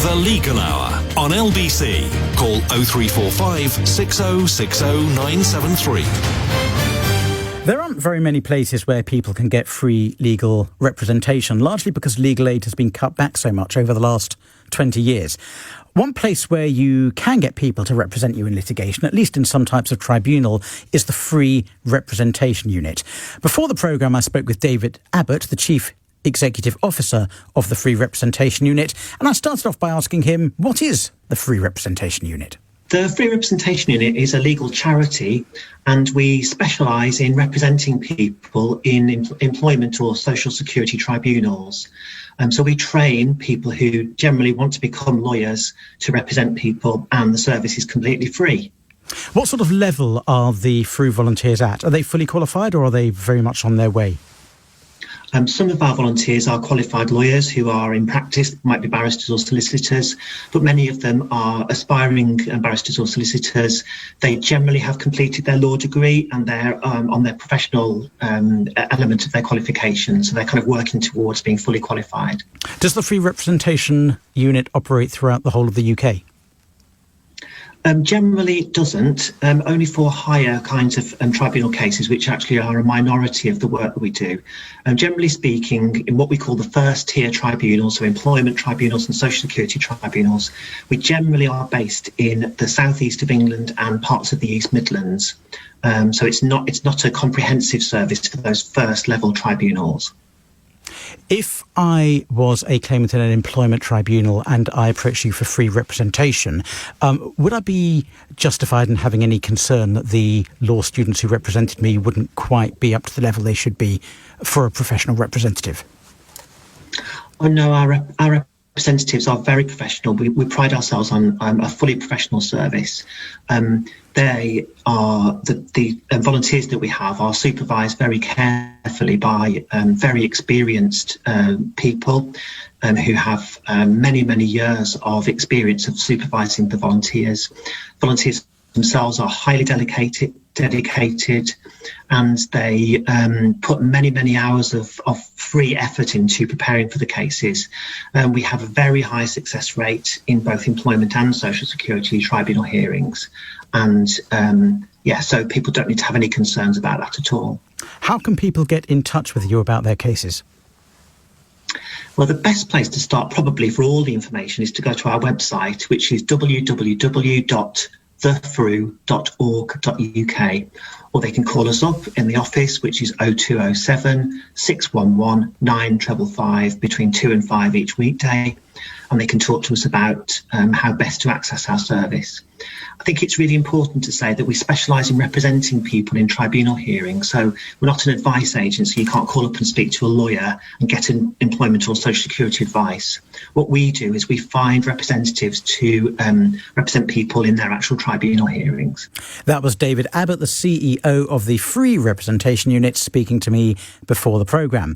The Legal Hour on LBC. Call 0345 6060 973. There aren't very many places where people can get free legal representation, largely because legal aid has been cut back so much over the last 20 years. One place where you can get people to represent you in litigation, at least in some types of tribunal, is the Free Representation Unit. Before the programme, I spoke with David Abbott, the Chief Executive Officer of the Free Representation Unit, and I started off by asking him, what is the Free Representation Unit? The Free Representation Unit is a legal charity, and we specialise in representing people in employment or social security tribunals. So we train people who generally want to become lawyers to represent people, and the service is completely free. What sort of level are the free volunteers at? Are they fully qualified, or are they very much on their way? Some of our volunteers are qualified lawyers who are in practice, might be barristers or solicitors, but many of them are aspiring barristers or solicitors. They generally have completed their law degree and they're on their professional element of their qualification, so they're kind of working towards being fully qualified. Does the Free Representation Unit operate throughout the whole of the UK? Generally it doesn't, only for higher kinds of tribunal cases, which actually are a minority of the work that we do. Generally speaking, in what we call the first tier tribunals, so employment tribunals and social security tribunals, we generally are based in the southeast of England and parts of the East Midlands. So it's not a comprehensive service for those first level tribunals. If I was a claimant in an employment tribunal and I approached you for free representation, would I be justified in having any concern that the law students who represented me wouldn't quite be up to the level they should be for a professional representative? Oh no, our representatives are very professional. We pride ourselves on a fully professional service. They are the volunteers that we have are supervised very carefully by very experienced people who have many years of experience of supervising the volunteers. Volunteers themselves are highly dedicated, and they put many hours of free effort into preparing for the cases. We have a very high success rate in both employment and social security tribunal hearings, and so people don't need to have any concerns about that at all. How can people get in touch with you about their cases? Well, the best place to start probably for all the information is to go to our website, which is www.thefru.org.uk, or they can call us up in the office, which is 0207 611 9555 between 2 and 5 each weekday, and they can talk to us about how best to access our service. I think it's really important to say that we specialise in representing people in tribunal hearings, so we're not an advice agency. You can't call up and speak to a lawyer and get an employment or social security advice. What we do is we find representatives to represent people in their actual tribunal hearings. That was David Abbott, the CEO of the Free Representation Unit, speaking to me before the programme.